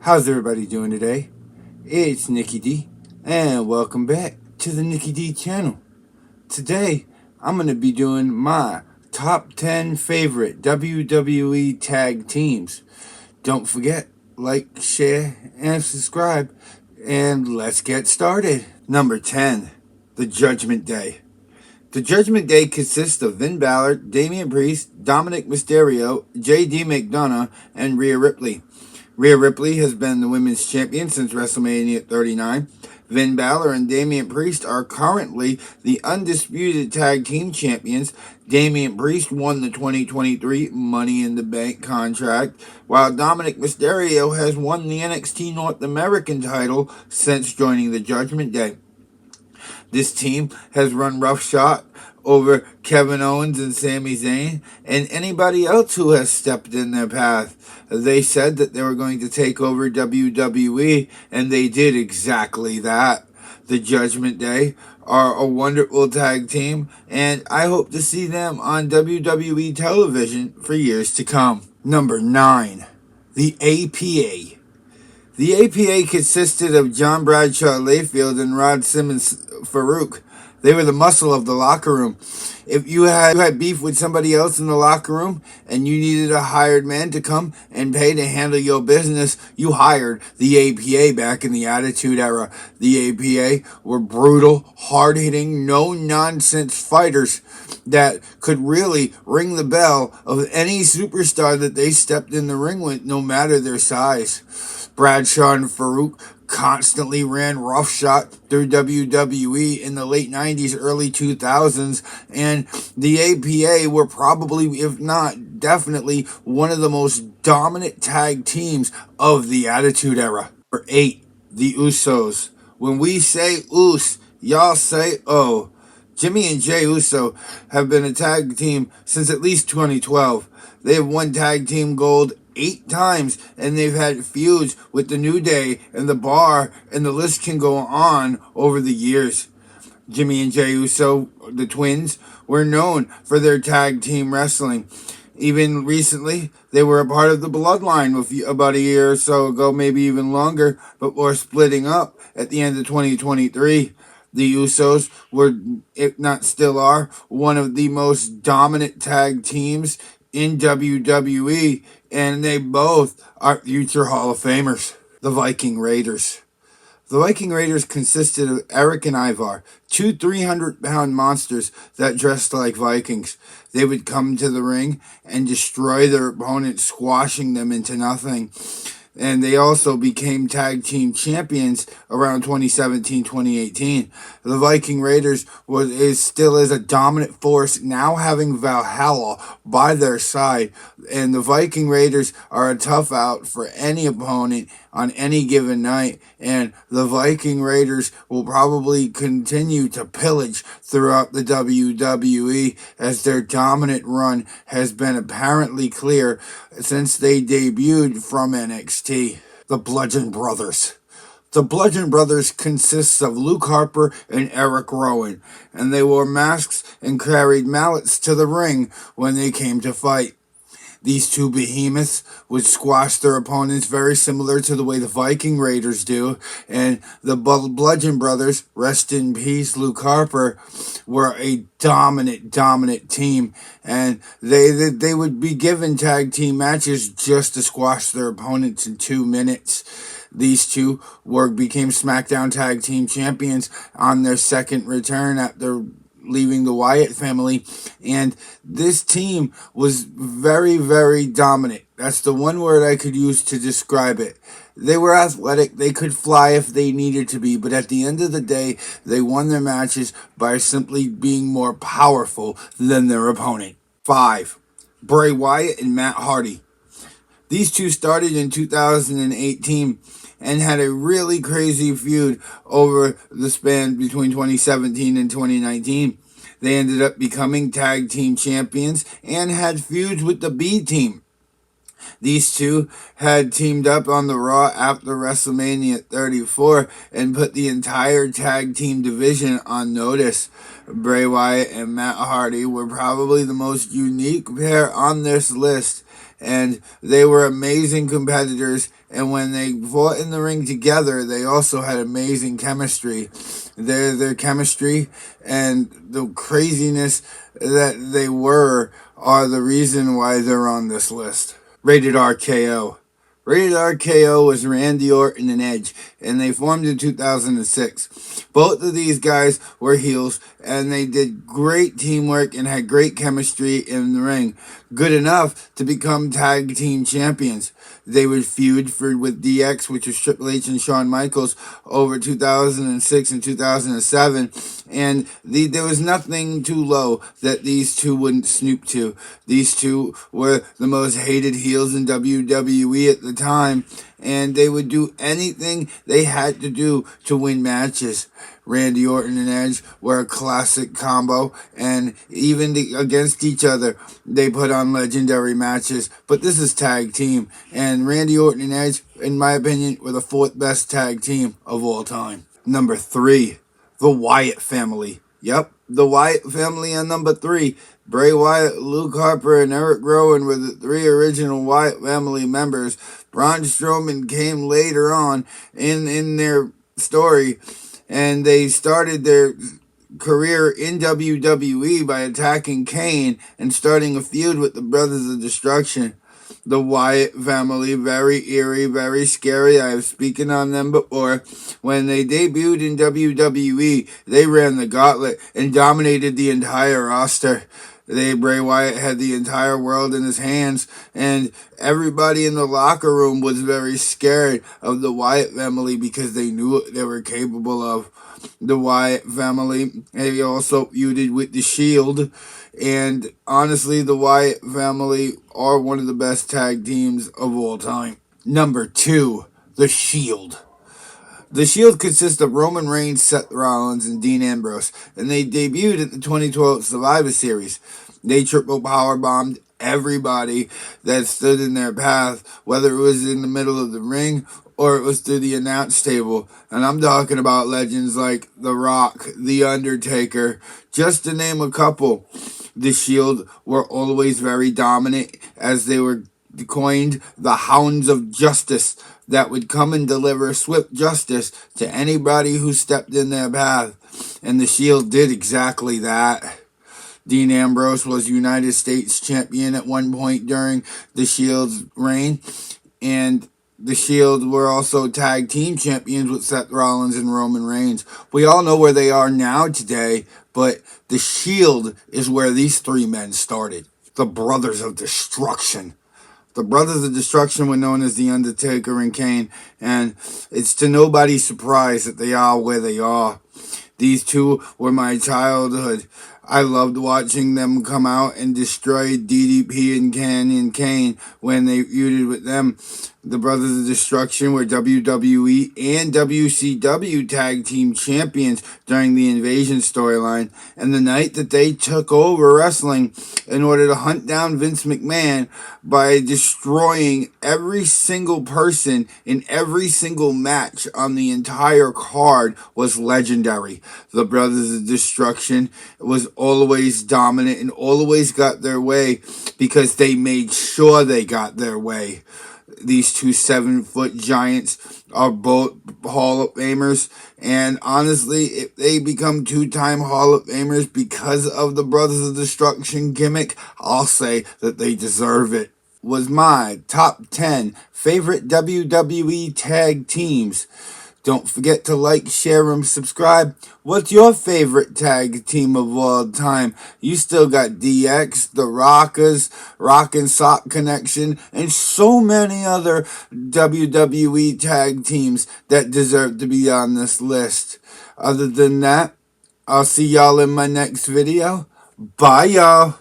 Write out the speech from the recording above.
How's everybody doing today? It's Nikki D, and welcome back to the Nikki D channel. Today, I'm going to be doing my top 10 favorite WWE Tag Teams. Don't forget, like, share, and subscribe, and let's get started. Number 10, The Judgment Day. The Judgment Day consists of Finn Balor, Damian Priest, Dominic Mysterio, J.D. McDonough, and Rhea Ripley. Rhea Ripley has been the women's champion since WrestleMania 39. Finn Balor and Damian Priest are currently the undisputed tag team champions. Damian Priest won the 2023 Money in the Bank contract, while Dominic Mysterio has won the NXT North American title since joining the Judgment Day. This team has run roughshod over Kevin Owens and Sami Zayn and anybody else who has stepped in their path. They said that they were going to take over WWE, and they did exactly that. The Judgment Day are a wonderful tag team, and I hope to see them on WWE television for years to come. Number 9, the APA. The APA consisted of John Bradshaw Layfield and Rod Simmons Farouk. They were the muscle of the locker room. If you had beef with somebody else in the locker room and you needed a hired man to come and pay to handle your business, you hired the APA back in the Attitude Era. The APA were brutal, hard-hitting, no-nonsense fighters that could really ring the bell of any superstar that they stepped in the ring with, no matter their size. Bradshaw and Farouk constantly ran roughshod through WWE in the late 90s, early 2000s, and the APA were probably, if not definitely, one of the most dominant tag teams of the Attitude Era. Number 8, the Usos. When we say Us, y'all say oh. Jimmy and Jey Uso have been a tag team since at least 2012. They have won tag team gold 8 times, and they've had feuds with the New Day and the Bar, and the list can go on over the years. Jimmy and Jey Uso, the twins, were known for their tag team wrestling. Even recently, they were a part of the Bloodline about a year or so ago, maybe even longer, but were splitting up at the end of 2023. The Usos were, if not still are, one of the most dominant tag teams in WWE, and they both are future Hall of Famers. The Viking Raiders. The Viking Raiders consisted of Eric and Ivar, two 300-pound monsters that dressed like Vikings. They would come to the ring and destroy their opponent, squashing them into nothing. And they also became tag team champions around 2017-2018. The Viking Raiders still is a dominant force, now having Valhalla by their side. And the Viking Raiders are a tough out for any opponent on any given night. And the Viking Raiders will probably continue to pillage throughout the WWE as their dominant run has been apparently clear since they debuted from NXT. The Bludgeon Brothers. The Bludgeon Brothers consists of Luke Harper and Eric Rowan, and they wore masks and carried mallets to the ring when they came to fight. These two behemoths would squash their opponents very similar to the way the Viking Raiders do, and the Bludgeon Brothers, rest in peace Luke Harper, were a dominant team, and they would be given tag team matches just to squash their opponents in 2 minutes. These two became SmackDown Tag Team Champions on their second return after leaving the Wyatt family, and this team was very dominant. That's the one word I could use to describe it. They were athletic, they could fly if they needed to be, but at the end of the day, they won their matches by simply being more powerful than their opponent. 5. Bray Wyatt and Matt Hardy. These two started in 2018 and had a really crazy feud over the span between 2017 and 2019. They ended up becoming tag team champions and had feuds with the B team. These two had teamed up on the Raw after WrestleMania 34 and put the entire tag team division on notice. Bray Wyatt and Matt Hardy were probably the most unique pair on this list, and they were amazing competitors And when they fought in the ring together, they also had amazing chemistry. Their chemistry and the craziness that they were are the reason why they're on this list. Rated RKO. Rated RKO was Randy Orton and Edge, and they formed in 2006. Both of these guys were heels, and they did great teamwork and had great chemistry in the ring. Good enough to become tag team champions. They would feud with DX, which was Triple H and Shawn Michaels, over 2006 and 2007. And there was nothing too low that these two wouldn't snoop to. These two were the most hated heels in WWE at the time, and they would do anything they had to do to win matches. Randy Orton and Edge were a classic combo, and even against each other, they put on legendary matches. But this is tag team, and Randy Orton and Edge, in my opinion, were the fourth best tag team of all time. Number 3, the Wyatt Family. Yep, the Wyatt Family on number 3. Bray Wyatt, Luke Harper, and Eric Rowan were the 3 original Wyatt Family members. Braun Strowman came later on in their story, and they started their career in WWE by attacking Kane and starting a feud with the Brothers of Destruction. The Wyatt Family, very eerie, very scary. I have spoken on them before. When they debuted in WWE, they ran the gauntlet and dominated the entire roster. Bray Wyatt had the entire world in his hands, and everybody in the locker room was very scared of the Wyatt Family because they knew what they were capable of. The Wyatt Family, they also feuded with The Shield, and honestly, the Wyatt Family are one of the best tag teams of all time. Number 2, The Shield. The Shield consists of Roman Reigns, Seth Rollins, and Dean Ambrose, and they debuted at the 2012 Survivor Series. They triple powerbombed everybody that stood in their path, whether it was in the middle of the ring or it was through the announce table. And I'm talking about legends like The Rock, The Undertaker, just to name a couple. The Shield were always very dominant, as they were coined the Hounds of Justice, that would come and deliver swift justice to anybody who stepped in their path. And the Shield did exactly that. Dean Ambrose was United States champion at one point during the Shield's reign, and the Shield were also tag team champions with Seth Rollins and Roman Reigns. We all know where they are now today, but the Shield is where these 3 men started. The Brothers of Destruction. The Brothers of Destruction were known as The Undertaker and Kane, and it's to nobody's surprise that they are where they are. These two were my childhood. I loved watching them come out and destroy DDP and Kane when they feuded with them. The Brothers of Destruction were WWE and WCW tag team champions during the Invasion storyline, and the night that they took over wrestling in order to hunt down Vince McMahon by destroying every single person in every single match on the entire card was legendary. The Brothers of Destruction was always dominant and always got their way because they made sure they got their way. These 2 7-foot giants are both Hall of Famers, and honestly, if they become 2-time Hall of Famers because of the Brothers of Destruction gimmick, I'll say that they deserve it. Was my top 10 favorite WWE tag teams. Don't forget to like, share, and subscribe. What's your favorite tag team of all time? You still got DX, The Rockers, Rock and Sock Connection, and so many other WWE tag teams that deserve to be on this list. Other than that, I'll see y'all in my next video. Bye, y'all.